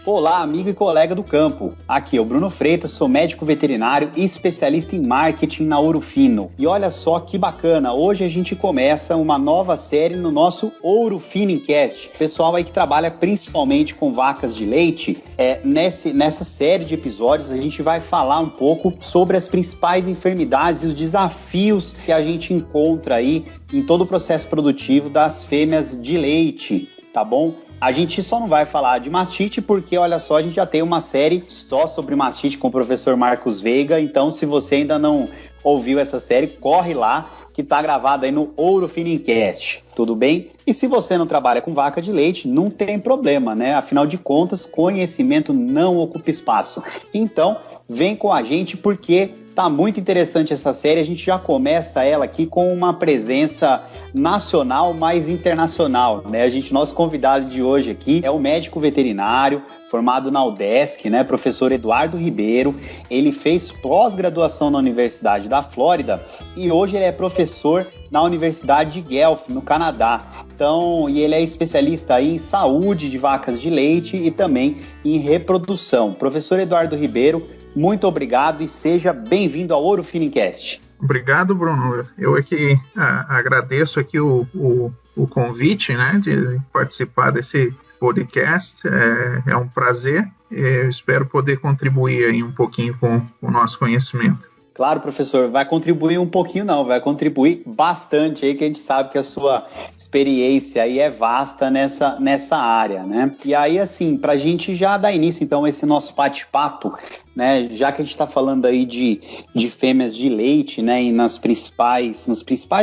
Olá, amigo e colega do campo. Aqui é o Bruno Freitas, sou médico veterinário e especialista em marketing na Ouro Fino. E olha só que bacana, hoje a gente começa uma nova série no nosso Ouro Finicast. Pessoal aí que trabalha principalmente com vacas de leite, nessa série de episódios a gente vai falar um pouco sobre as principais enfermidades e os desafios que a gente encontra aí em todo o processo produtivo das fêmeas de leite, tá bom? A gente só não vai falar de mastite porque, olha só, a gente já tem uma série só sobre mastite com o professor Marcos Veiga, então se você ainda não ouviu essa série, corre lá, que tá gravada aí no Ouro Finicast, tudo bem? E se você não trabalha com vaca de leite, não tem problema, né? Afinal de contas, conhecimento não ocupa espaço. Então, vem com a gente porque tá muito interessante essa série, a gente já começa ela aqui com uma presença nacional, mais internacional, né? Nosso convidado de hoje aqui é o médico veterinário, formado na UDESC, né? Professor Eduardo Ribeiro. Ele fez pós-graduação na Universidade da Flórida e hoje ele é professor na Universidade de Guelph, no Canadá. Então, e ele é especialista aí em saúde de vacas de leite e também em reprodução. Professor Eduardo Ribeiro, muito obrigado e seja bem-vindo ao Ouro Finicast. Obrigado, Bruno. Eu aqui agradeço aqui o convite, né, de participar desse podcast. É um prazer. Eu espero poder contribuir aí um pouquinho com o nosso conhecimento. Claro, professor, vai contribuir um pouquinho não, vai contribuir bastante aí, que a gente sabe que a sua experiência aí é vasta nessa área, né? E aí, assim, pra gente já dar início, então, a esse nosso bate-papo, né, já que a gente está falando aí de fêmeas de leite, né, e nos principais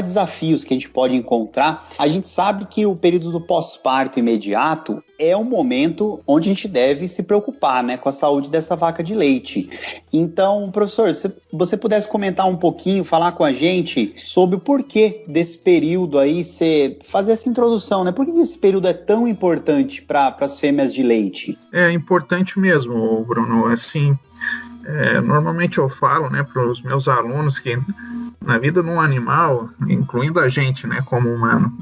desafios que a gente pode encontrar, a gente sabe que o período do pós-parto imediato é um momento onde a gente deve se preocupar, né, com a saúde dessa vaca de leite. Então, professor, se você pudesse comentar um pouquinho, falar com a gente sobre o porquê desse período aí, fazer essa introdução, né, por que esse período é tão importante para as fêmeas de leite? É importante mesmo, Bruno, assim... normalmente eu falo, né, para os meus alunos que na vida de um animal, incluindo a gente, né, como humano,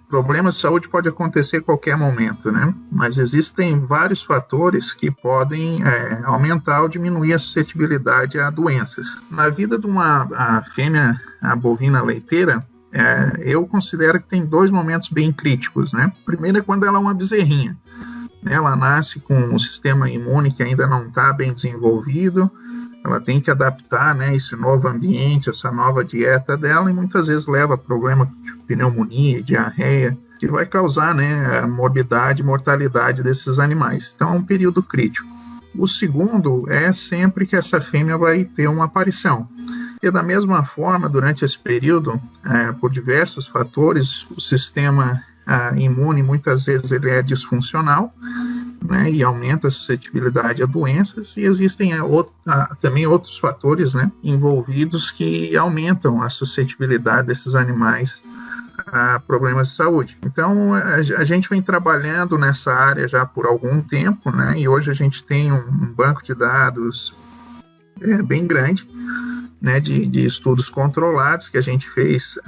problemas de saúde pode acontecer a qualquer momento, né, mas existem vários fatores que podem aumentar ou diminuir a suscetibilidade a doenças. Na vida de a fêmea, a bovina leiteira, eu considero que tem dois momentos bem críticos, né. Primeiro é quando ela é uma bezerrinha. Ela nasce com um sistema imune que ainda não está bem desenvolvido, ela tem que adaptar, né, esse novo ambiente, essa nova dieta dela, e muitas vezes leva a problema de pneumonia, diarreia, que vai causar, né, a morbidade e mortalidade desses animais. Então é um período crítico. O segundo é sempre que essa fêmea vai ter uma aparição. E da mesma forma, durante esse período, por diversos fatores, o sistema imune muitas vezes ele é disfuncional, né, e aumenta a suscetibilidade a doenças, e existem também outros fatores, né, envolvidos que aumentam a suscetibilidade desses animais a problemas de saúde. Então a gente vem trabalhando nessa área já por algum tempo, né, e hoje a gente tem um banco de dados bem grande, né, de estudos controlados que a gente fez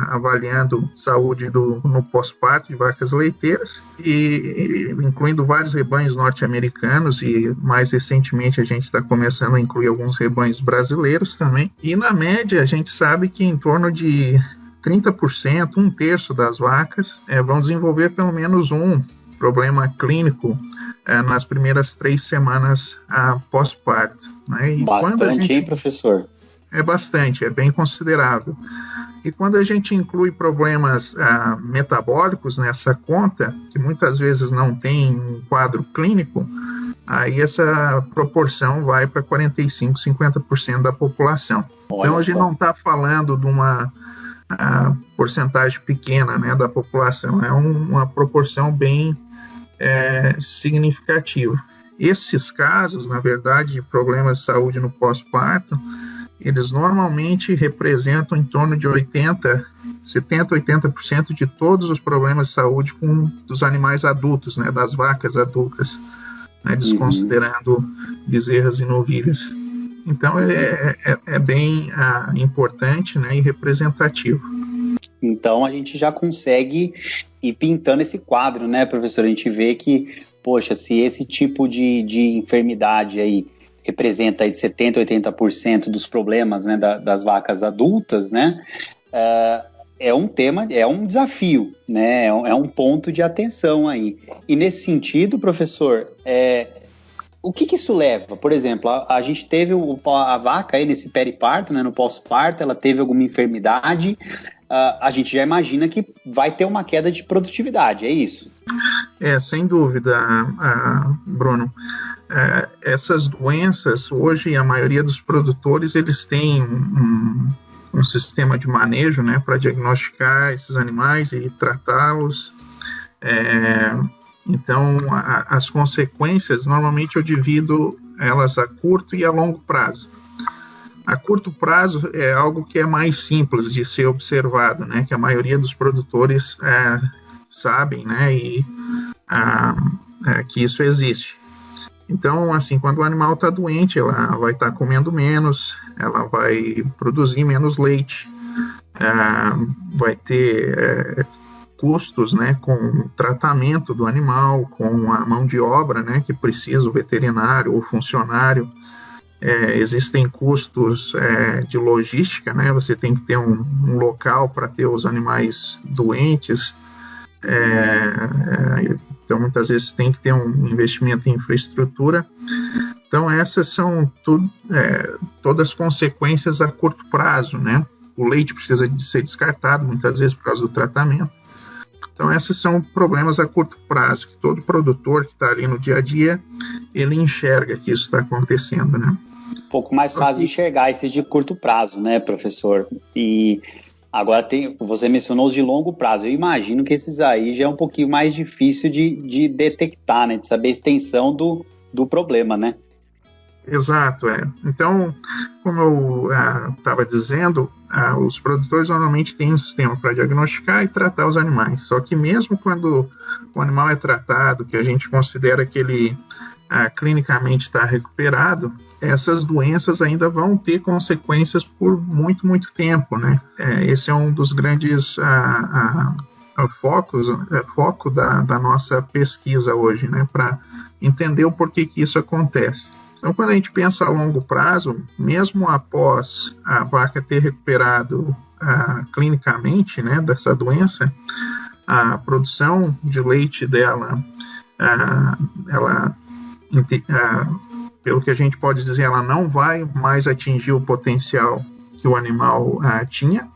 avaliando saúde no pós-parto de vacas leiteiras, e incluindo vários rebanhos norte-americanos, e mais recentemente a gente está começando a incluir alguns rebanhos brasileiros também. E na média a gente sabe que em torno de 30%, um terço das vacas vão desenvolver pelo menos um problema clínico nas primeiras 3 semanas pós-parto, né? E bastante, hein, professor? É bastante, é bem considerável. E quando a gente inclui problemas metabólicos nessa conta, que muitas vezes não tem um quadro clínico, aí essa proporção vai para 45%, 50% da população. Olha então a gente só. não está falando de uma porcentagem pequena, né, da população, é uma proporção bem significativa. Esses casos, na verdade, de problemas de saúde no pós-parto, eles normalmente representam em torno de 70%, 80% de todos os problemas de saúde dos animais adultos, né, das vacas adultas, né, desconsiderando bezerras e novilhas. Então é bem importante, né, e representativo. Então a gente já consegue ir pintando esse quadro, né, professor? A gente vê que poxa, se esse tipo de enfermidade aí representa aí de 70% a 80% dos problemas, né, das vacas adultas, né, é um tema, é um desafio, né, é um ponto de atenção aí. E nesse sentido, professor, o que isso leva? Por exemplo, a gente teve a vaca aí nesse periparto, né, no pós-parto, ela teve alguma enfermidade, a gente já imagina que vai ter uma queda de produtividade, é isso? Sem dúvida, Bruno. Essas doenças, hoje a maioria dos produtores, eles têm um sistema de manejo, né, para diagnosticar esses animais e tratá-los. Então, as consequências, normalmente eu divido elas a curto e a longo prazo. A curto prazo é algo que é mais simples de ser observado, né, que a maioria dos produtores sabem, né, e que isso existe. Então, assim, quando o animal está doente, ela vai estar comendo menos, ela vai produzir menos leite, vai ter custos, né, com o tratamento do animal, com a mão de obra, né, que precisa o veterinário ou funcionário. Existem custos de logística, né, você tem que ter um local para ter os animais doentes, então muitas vezes tem que ter um investimento em infraestrutura. Então essas são todas consequências a curto prazo, né? O leite precisa de ser descartado muitas vezes por causa do tratamento. Então esses são problemas a curto prazo, que todo produtor que está ali no dia a dia, ele enxerga que isso está acontecendo, né? Um pouco mais fácil de enxergar esses de curto prazo, né, professor? E agora você mencionou os de longo prazo. Eu imagino que esses aí já é um pouquinho mais difícil de detectar, né? De saber a extensão do problema, né? Exato, Então, como eu estava dizendo, os produtores normalmente têm um sistema para diagnosticar e tratar os animais. Só que mesmo quando o animal é tratado, que a gente considera que ele clinicamente está recuperado, essas doenças ainda vão ter consequências por muito, muito tempo, né? Esse é um dos grandes foco da nossa pesquisa hoje, né? Para entender o porquê que isso acontece. Então, quando a gente pensa a longo prazo, mesmo após a vaca ter recuperado clinicamente, né, dessa doença, a produção de leite dela, pelo que a gente pode dizer, ela não vai mais atingir o potencial que o animal tinha,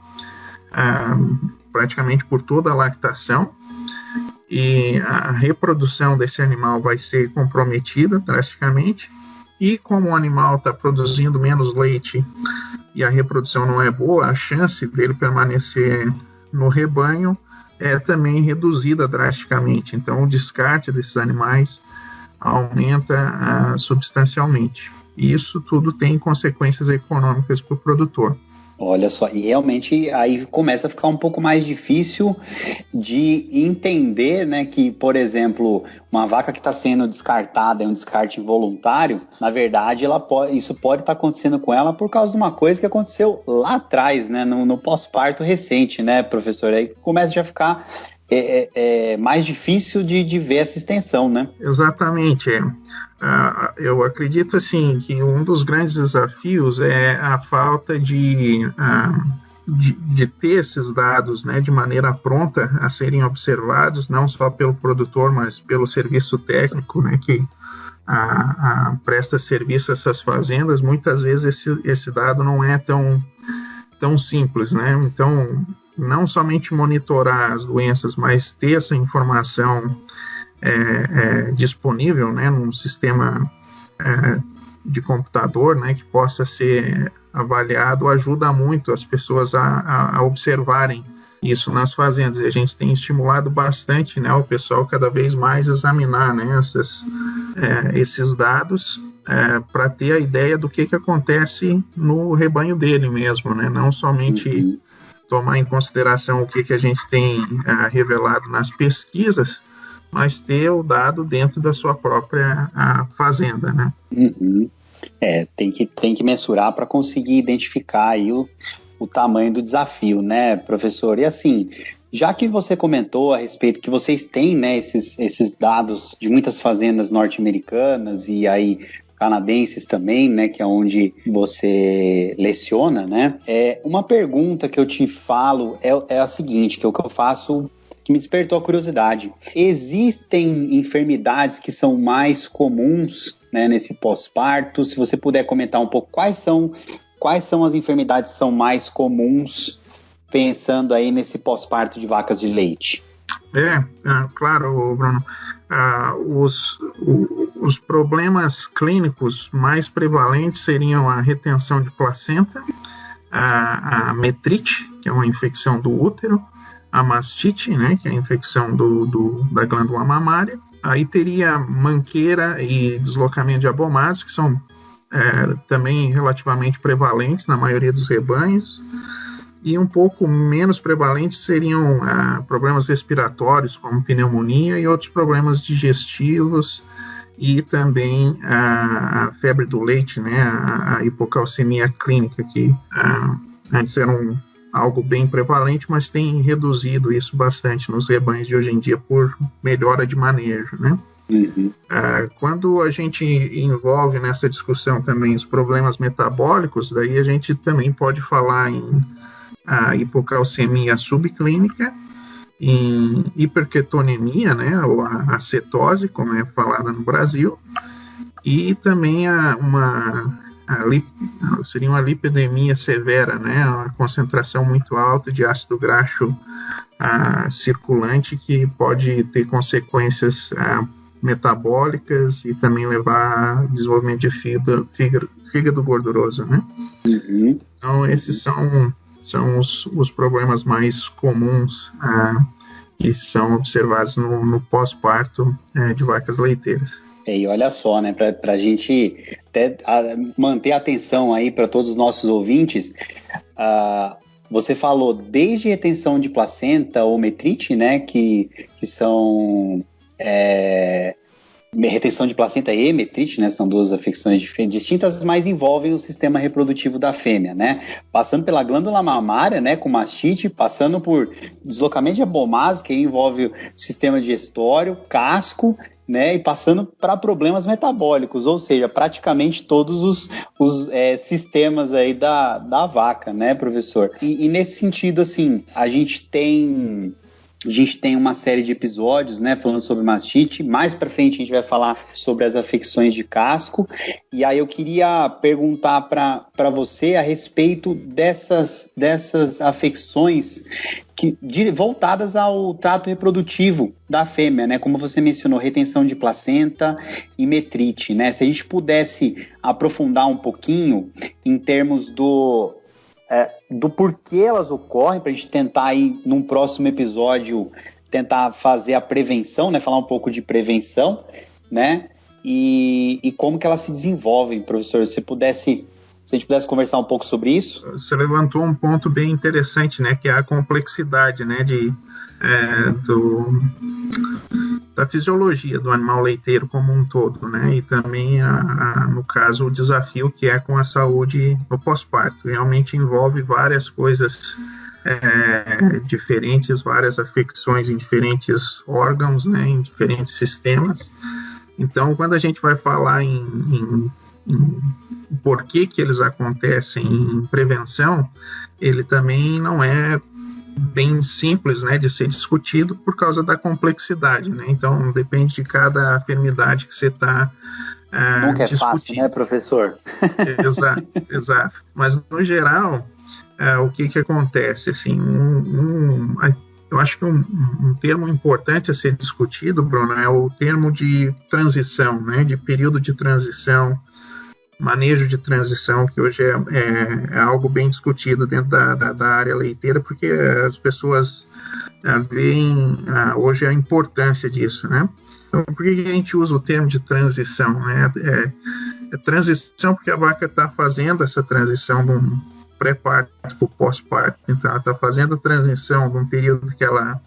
praticamente por toda a lactação, e a reprodução desse animal vai ser comprometida drasticamente, e como o animal está produzindo menos leite e a reprodução não é boa, a chance dele permanecer no rebanho é também reduzida drasticamente. Então, o descarte desses animais aumenta substancialmente. E isso tudo tem consequências econômicas para o produtor. Olha só, e realmente aí começa a ficar um pouco mais difícil de entender, né, que, por exemplo, uma vaca que está sendo descartada, é um descarte involuntário, na verdade, isso pode estar acontecendo com ela por causa de uma coisa que aconteceu lá atrás, né, no pós-parto recente, né, professor? Aí começa já a ficar mais difícil de ver essa extensão, né? Exatamente, eu acredito assim que um dos grandes desafios é a falta de ter esses dados, né, de maneira pronta a serem observados, não só pelo produtor, mas pelo serviço técnico, né, que presta serviço a essas fazendas. Muitas vezes esse dado não é tão simples, né? Então, não somente monitorar as doenças, mas ter essa informação disponível, né, num sistema de computador, né, que possa ser avaliado, ajuda muito as pessoas a observarem isso nas fazendas. E a gente tem estimulado bastante, né, o pessoal cada vez mais examinar, né, esses dados para ter a ideia do que acontece no rebanho dele mesmo, né, não somente tomar em consideração o que a gente tem revelado nas pesquisas, mas ter o dado dentro da sua própria fazenda, né? Tem que mensurar para conseguir identificar aí o o tamanho do desafio, né, professor? E assim, já que você comentou a respeito que vocês têm, né, esses dados de muitas fazendas norte-americanas e aí canadenses também, né, que é onde você leciona, né? Uma pergunta que eu te falo é a seguinte, que é o que eu faço, que me despertou a curiosidade. Existem enfermidades que são mais comuns, né, nesse pós-parto? Se você puder comentar um pouco quais são as enfermidades que são mais comuns, pensando aí nesse pós-parto de vacas de leite? Claro, Bruno. Os problemas clínicos mais prevalentes seriam a retenção de placenta, a metrite, que é uma infecção do útero, a mastite, né, que é a infecção da glândula mamária. Aí teria manqueira e deslocamento de abomácio, que são também relativamente prevalentes na maioria dos rebanhos. E um pouco menos prevalentes seriam problemas respiratórios, como pneumonia e outros problemas digestivos, e também a febre do leite, né, a hipocalcemia clínica, que antes era algo bem prevalente, mas tem reduzido isso bastante nos rebanhos de hoje em dia por melhora de manejo, né? Uhum. Quando a gente envolve nessa discussão também os problemas metabólicos, daí a gente também pode falar em a hipocalcemia subclínica, em hiperketonemia, né, ou a cetose, como é falada no Brasil, e também seria uma lipidemia severa, né, uma concentração muito alta de ácido graxo circulante, que pode ter consequências metabólicas e também levar a desenvolvimento de fígado gorduroso, né? Uhum. Então, esses são os problemas mais comuns que são observados no pós-parto de vacas leiteiras. E olha só, né, para a gente até manter a atenção aí para todos os nossos ouvintes, você falou desde retenção de placenta ou metrite, né, que são retenção de placenta e metrite, né, são duas afecções distintas, mas envolvem o sistema reprodutivo da fêmea, né, passando pela glândula mamária, né, com mastite, passando por deslocamento de abomácio, que envolve o sistema digestório, casco, né, e passando para problemas metabólicos, ou seja, praticamente todos os sistemas aí da vaca, né, professor? E nesse sentido, assim, a gente tem uma série de episódios, né, falando sobre mastite. Mais para frente a gente vai falar sobre as afecções de casco. E aí eu queria perguntar para você a respeito dessas afecções voltadas ao trato reprodutivo da fêmea, né? Como você mencionou, retenção de placenta e metrite, né? Se a gente pudesse aprofundar um pouquinho em termos do porquê elas ocorrem, para a gente tentar aí, num próximo episódio, tentar fazer a prevenção, né? Falar um pouco de prevenção, né? E como que elas se desenvolvem, professor. Se a gente pudesse conversar um pouco sobre isso. Você levantou um ponto bem interessante, né? Que é a complexidade, né? Da fisiologia do animal leiteiro como um todo, né? E também, no caso, o desafio que é com a saúde no pós-parto. Realmente envolve várias coisas diferentes, várias afecções em diferentes órgãos, né? Em diferentes sistemas. Então, quando a gente vai falar em por que eles acontecem em prevenção, ele também não é bem simples, né, de ser discutido por causa da complexidade, né? Então depende de cada enfermidade que você está nunca é fácil, né, professor? Exato. Mas no geral, o que acontece, assim, eu acho que um termo importante a ser discutido, Bruno, é o termo de transição, né, de período de transição, manejo de transição, que hoje é algo bem discutido dentro da área leiteira, porque as pessoas veem hoje a importância disso, né? Então, por que a gente usa o termo de transição, né? Transição porque a vaca está fazendo essa transição de um pré-parto para o pós-parto. Então, ela está fazendo a transição de um período que ela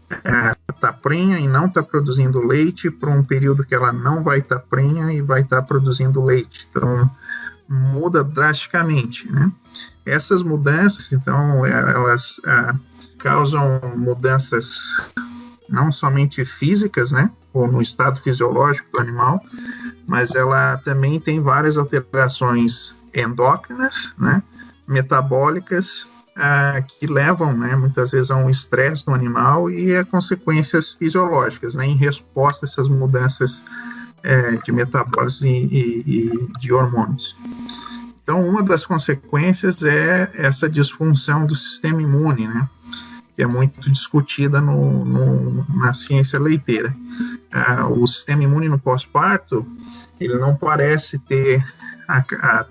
está prenha e não está produzindo leite para um período que ela não vai estar prenha e vai estar produzindo leite. Então, muda drasticamente, né? Essas mudanças, então, elas causam mudanças não somente físicas, né, ou no estado fisiológico do animal, mas ela também tem várias alterações endócrinas, né, metabólicas, que levam, né, muitas vezes a um estresse no animal e a consequências fisiológicas, né, em resposta a essas mudanças de metabólitos e de hormônios. Então, uma das consequências é essa disfunção do sistema imune, né, que é muito discutida na ciência leiteira. O sistema imune no pós-parto, ele não parece ter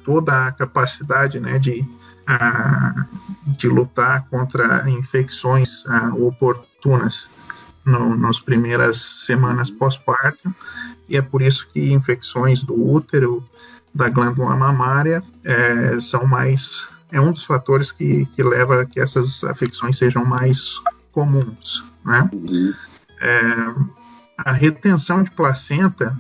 toda a capacidade, né, de lutar contra infecções oportunas nas primeiras semanas pós-parto, e é por isso que infecções do útero, da glândula mamária, são mais... É um dos fatores que leva a que essas afecções sejam mais comuns, né? A retenção de placenta,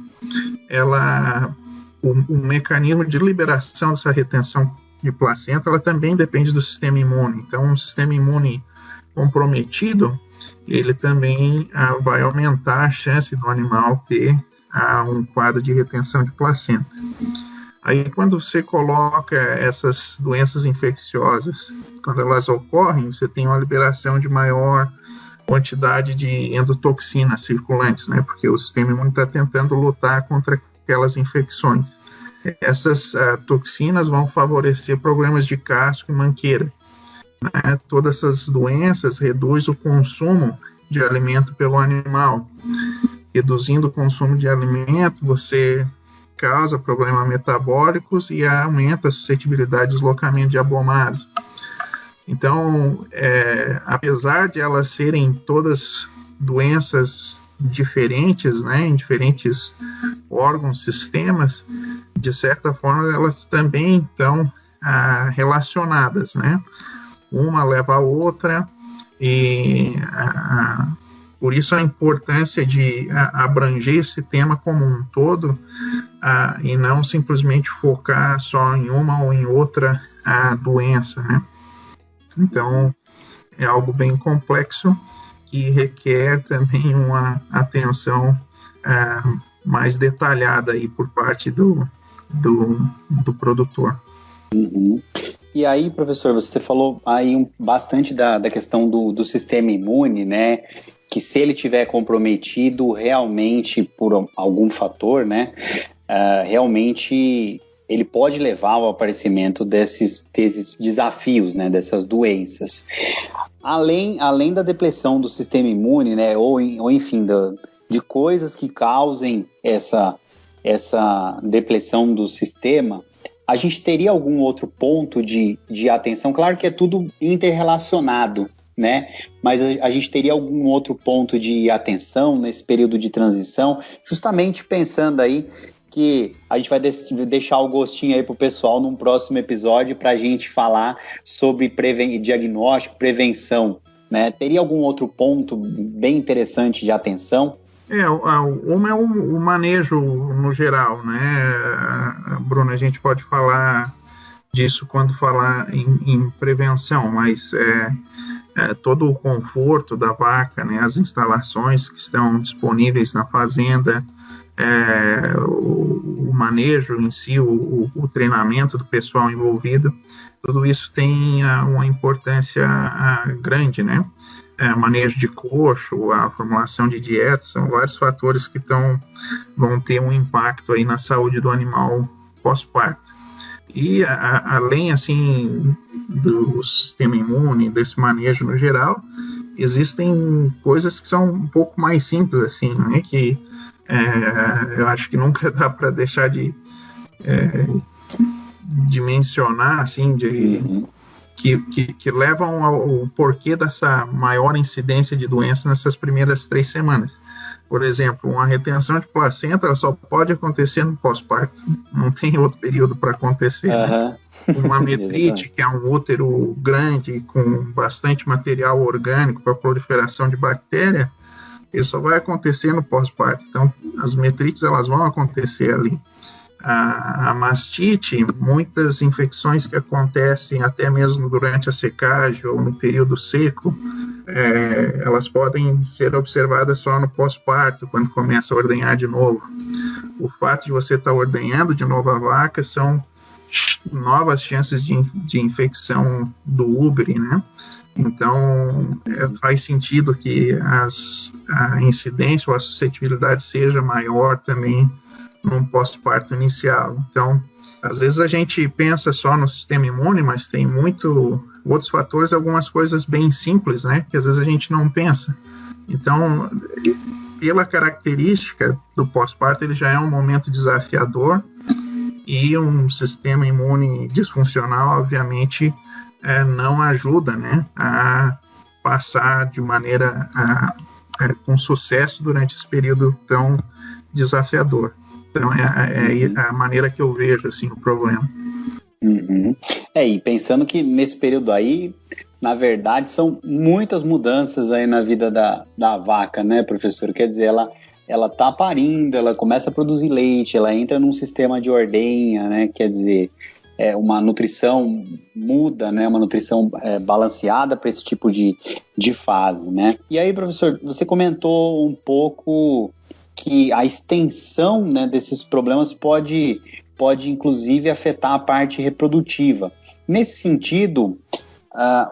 o mecanismo de liberação dessa retenção de placenta, ela também depende do sistema imune. Então, um sistema imune comprometido, ele também vai aumentar a chance do animal ter um quadro de retenção de placenta. Aí, quando você coloca essas doenças infecciosas, quando elas ocorrem, você tem uma liberação de maior quantidade de endotoxinas circulantes, né? Porque o sistema imune está tentando lutar contra aquelas infecções. Essas toxinas vão favorecer problemas de casco e manqueira, né? Todas essas doenças reduzem o consumo de alimento pelo animal. Reduzindo o consumo de alimento, você causa problemas metabólicos e aumenta a suscetibilidade de deslocamento de abomados. Então, apesar de elas serem todas doenças diferentes, né, em diferentes órgãos, sistemas, de certa forma elas também estão relacionadas, né? Uma leva a outra e por isso a importância de abranger esse tema como um todo e não simplesmente focar só em uma ou em outra doença, né? Então, é algo bem complexo que requer também uma atenção mais detalhada aí por parte do produtor. Uhum. E aí, professor, você falou aí bastante da questão do sistema imune, né? Que se ele tiver comprometido realmente por algum fator, né? Realmente ele pode levar ao aparecimento desses desafios, né? Dessas doenças. Além da depressão do sistema imune, né? Ou enfim, de coisas que causem essa depressão do sistema, a gente teria algum outro ponto de atenção? Claro que é tudo interrelacionado, né? Mas a gente teria algum outro ponto de atenção nesse período de transição, justamente pensando aí que a gente vai deixar o gostinho aí pro pessoal num próximo episódio para a gente falar sobre diagnóstico, prevenção, né? Teria algum outro ponto bem interessante de atenção? Uma é o manejo no geral, né, Bruno? A gente pode falar disso quando falar em prevenção, mas todo o conforto da vaca, né, as instalações que estão disponíveis na fazenda, o manejo em si, o treinamento do pessoal envolvido, tudo isso tem uma importância grande, né? Manejo de coxo, a formulação de dieta, são vários fatores que vão ter um impacto aí na saúde do animal pós-parto. E além assim do sistema imune, desse manejo no geral, existem coisas que são um pouco mais simples assim, né? Que eu acho que nunca dá para deixar de mencionar, assim, que levam ao porquê dessa maior incidência de doença nessas primeiras 3 semanas. Por exemplo, uma retenção de placenta ela só pode acontecer no pós-parto, não tem outro período para acontecer. Né? Uma metrite, que é um útero grande com bastante material orgânico para proliferação de bactéria, isso só vai acontecer no pós-parto. Então, as metrites elas vão acontecer ali. a mastite, muitas infecções que acontecem até mesmo durante a secagem ou no período seco, elas podem ser observadas só no pós-parto, quando começa a ordenhar de novo. O fato de você estar ordenhando de novo a vaca são novas chances de infecção do úbere, né? Então, faz sentido que a incidência ou a suscetibilidade seja maior também num pós-parto inicial. Então, às vezes a gente pensa só no sistema imune, mas tem outros fatores, algumas coisas bem simples, né, que às vezes a gente não pensa. Então, pela característica do pós-parto, ele já é um momento desafiador, e um sistema imune disfuncional, obviamente, não ajuda, né, a passar de maneira com sucesso durante esse período tão desafiador. Então, é a maneira que eu vejo assim, o problema. Uhum. E pensando que nesse período aí, na verdade, são muitas mudanças aí na vida da vaca, né, professor? Quer dizer, ela tá parindo, ela começa a produzir leite, ela entra num sistema de ordenha, né? Quer dizer, uma nutrição muda, né? Uma nutrição balanceada para esse tipo de fase, né? E aí, professor, você comentou um pouco que a extensão, né, desses problemas pode inclusive afetar a parte reprodutiva. Nesse sentido,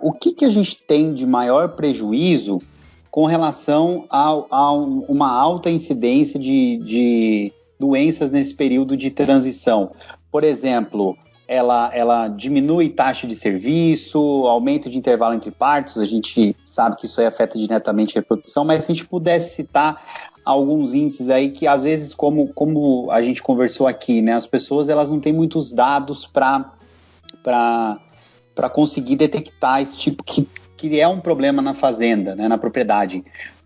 o que a gente tem de maior prejuízo com relação a uma alta incidência de doenças nesse período de transição? Por exemplo, ela diminui taxa de serviço, aumento de intervalo entre partos, a gente sabe que isso aí afeta diretamente a reprodução, mas se a gente pudesse citar alguns índices aí que, às vezes, como a gente conversou aqui, né, as pessoas elas não têm muitos dados para conseguir detectar esse tipo que é um problema na fazenda, né, na propriedade.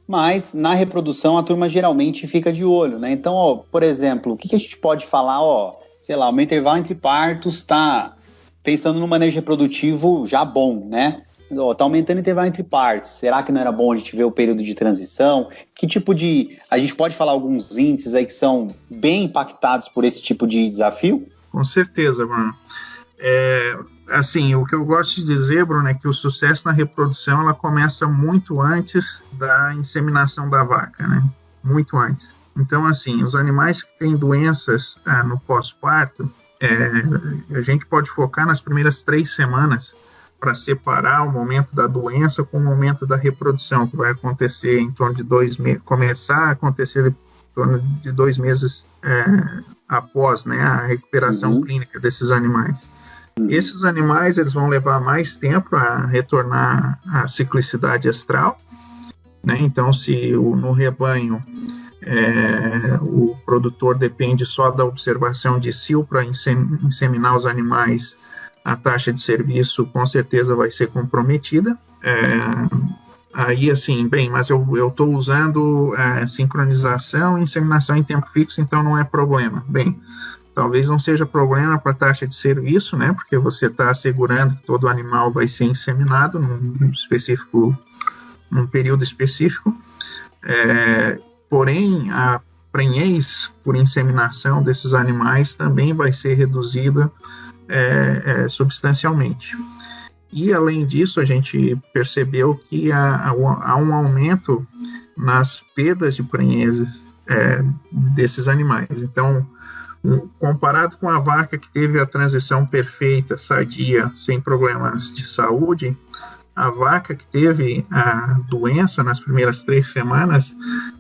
Mas na reprodução a turma geralmente fica de olho, né? Então, por exemplo, o que a gente pode falar, sei lá, o meu intervalo entre partos está pensando no manejo reprodutivo já bom, né? Está aumentando o intervalo entre partos. Será que não era bom a gente ver o período de transição? Que tipo de... A gente pode falar alguns índices aí que são bem impactados por esse tipo de desafio? Com certeza, Bruno. Assim, o que eu gosto de dizer, Bruno, é que o sucesso na reprodução ela começa muito antes da inseminação da vaca, né? Muito antes. Então, assim, os animais que têm doenças no pós-parto, a gente pode focar nas primeiras 3 semanas para separar o momento da doença com o momento da reprodução, que vai acontecer em torno de 2 meses, começar a acontecer em torno de 2 meses após, né, a recuperação clínica desses animais. Esses animais eles vão levar mais tempo a retornar à ciclicidade estral, né? Então, se no rebanho o produtor depende só da observação de cio para inseminar os animais, a taxa de serviço com certeza vai ser comprometida. Aí, assim, mas eu estou usando sincronização e inseminação em tempo fixo, então não é problema. Bem, talvez não seja problema para a taxa de serviço, né? Porque você está assegurando que todo animal vai ser inseminado num período específico. Porém, a prenhez por inseminação desses animais também vai ser reduzida substancialmente. E, além disso, a gente percebeu que há um aumento nas perdas de prenhezes desses animais. Então, comparado com a vaca que teve a transição perfeita, sadia, sem problemas de saúde, a vaca que teve a doença nas primeiras 3 semanas,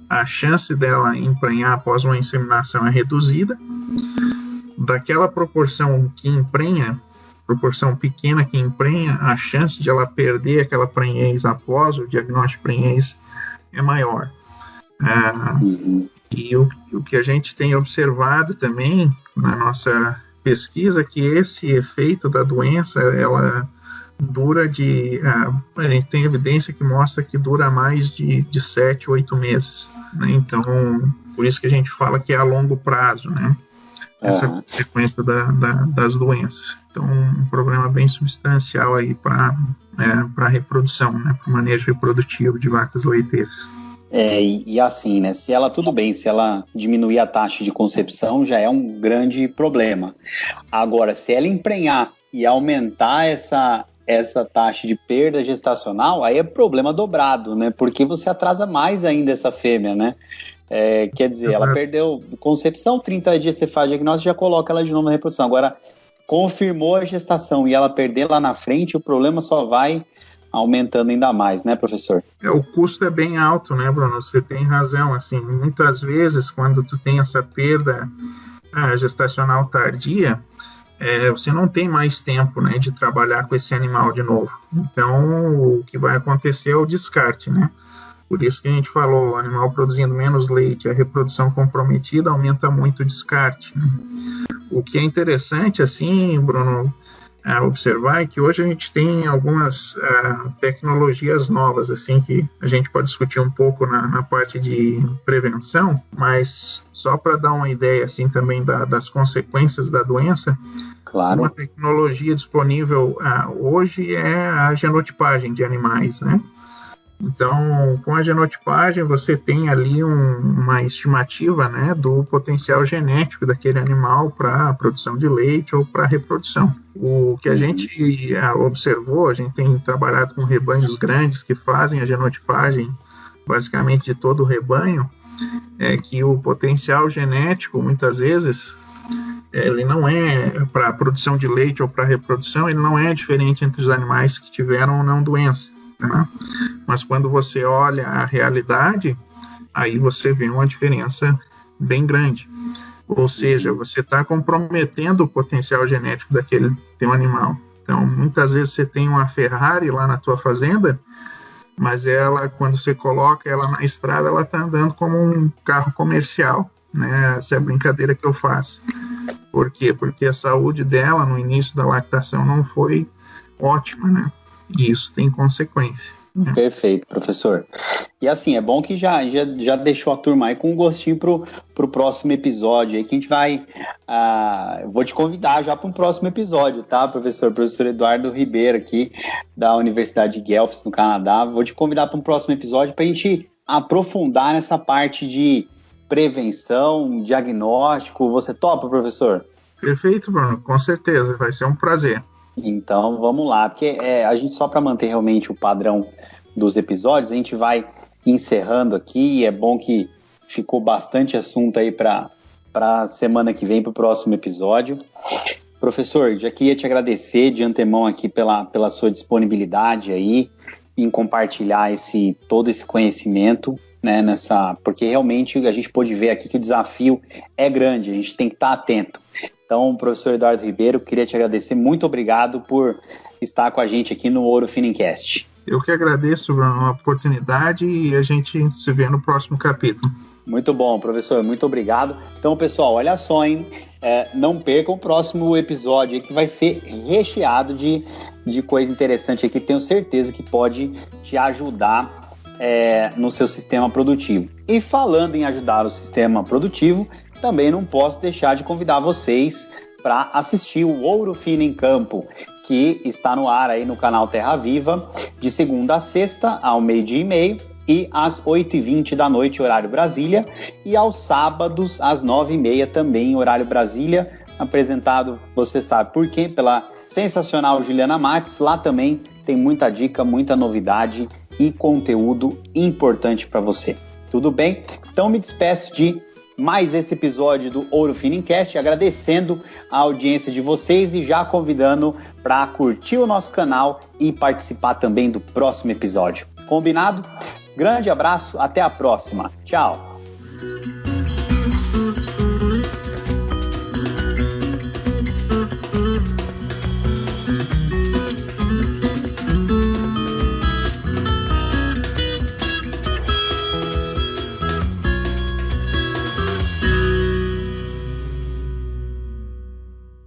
a chance dela emprenhar após uma inseminação é reduzida. Daquela proporção que emprenha, proporção pequena que emprenha, a chance de ela perder aquela prenhez após o diagnóstico de prenhez é maior. E o que a gente tem observado também na nossa pesquisa é que esse efeito da doença, ela dura a gente tem evidência que mostra que dura mais de 7, 8 meses, né? Então, por isso que a gente fala que é a longo prazo, né? Essa consequência das doenças. Então, um problema bem substancial aí para a reprodução, né? Para o manejo reprodutivo de vacas leiteiras. E assim, né? Se ela diminuir a taxa de concepção, já é um grande problema. Agora, se ela emprenhar e aumentar essa taxa de perda gestacional, aí é problema dobrado, né? Porque você atrasa mais ainda essa fêmea, né? Quer dizer, ela perdeu concepção, 30 dias você faz diagnóstico e já coloca ela de novo na reprodução. Agora, confirmou a gestação e ela perder lá na frente, o problema só vai aumentando ainda mais, né, professor? O custo é bem alto, né, Bruno? Você tem razão, assim, muitas vezes quando tu tem essa perda gestacional tardia, você não tem mais tempo, né, de trabalhar com esse animal de novo. Então, o que vai acontecer é o descarte, né? Por isso que a gente falou, o animal produzindo menos leite, a reprodução comprometida, aumenta muito o descarte, né? O que é interessante, assim, Bruno, observar é que hoje a gente tem algumas tecnologias novas, assim, que a gente pode discutir um pouco na parte de prevenção, mas só para dar uma ideia, assim, também das consequências da doença, claro. Uma tecnologia disponível hoje é a genotipagem de animais, né? Então, com a genotipagem, você tem ali uma estimativa, né, do potencial genético daquele animal para a produção de leite ou para a reprodução. O que a gente observou, a gente tem trabalhado com rebanhos grandes que fazem a genotipagem basicamente de todo o rebanho, é que o potencial genético, muitas vezes, ele não é para a produção de leite ou para a reprodução, ele não é diferente entre os animais que tiveram ou não doença. Né? Mas quando você olha a realidade, aí você vê uma diferença bem grande. Ou seja, você está comprometendo o potencial genético daquele teu animal. Então, muitas vezes você tem uma Ferrari lá na tua fazenda, mas ela, quando você coloca ela na estrada, ela está andando como um carro comercial, né? Essa é a brincadeira que eu faço. Por quê? Porque a saúde dela no início da lactação não foi ótima, né? E isso tem consequência. Né? Perfeito, professor. E assim, é bom que já deixou a turma aí com um gostinho pro próximo episódio aí, que a gente vai... vou te convidar já para um próximo episódio, tá, professor? Professor Eduardo Ribeiro aqui, da Universidade de Guelph, no Canadá. Vou te convidar para um próximo episódio para a gente aprofundar nessa parte de prevenção, diagnóstico. Você topa, professor? Perfeito, Bruno. Com certeza. Vai ser um prazer. Então, vamos lá, porque a gente, só para manter realmente o padrão dos episódios, a gente vai encerrando aqui, e é bom que ficou bastante assunto aí para semana que vem, para o próximo episódio. Professor, já queria te agradecer de antemão aqui pela sua disponibilidade aí, em compartilhar todo esse conhecimento, né, porque realmente a gente pôde ver aqui que o desafio é grande, a gente tem que estar atento. Então, professor Eduardo Ribeiro, queria te agradecer, muito obrigado por estar com a gente aqui no Ouro Finicast. Eu que agradeço, Bruno, a oportunidade, e a gente se vê no próximo capítulo. Muito bom, professor, muito obrigado. Então, pessoal, olha só, hein? Não percam o próximo episódio aí, que vai ser recheado de coisa interessante aqui, tenho certeza que pode te ajudar no seu sistema produtivo. E falando em ajudar o sistema produtivo, também não posso deixar de convidar vocês para assistir o Ouro Fino em Campo, que está no ar aí no canal Terra Viva, de segunda a sexta, ao 12:30 e às 8h20 da noite, horário Brasília, e aos sábados, às 9h30 também, horário Brasília, apresentado, você sabe por quê, pela sensacional Juliana Max. Lá também tem muita dica, muita novidade e conteúdo importante para você. Tudo bem? Então me despeço de mais esse episódio do Ouro Finicast, agradecendo a audiência de vocês e já convidando para curtir o nosso canal e participar também do próximo episódio. Combinado? Grande abraço, até a próxima. Tchau!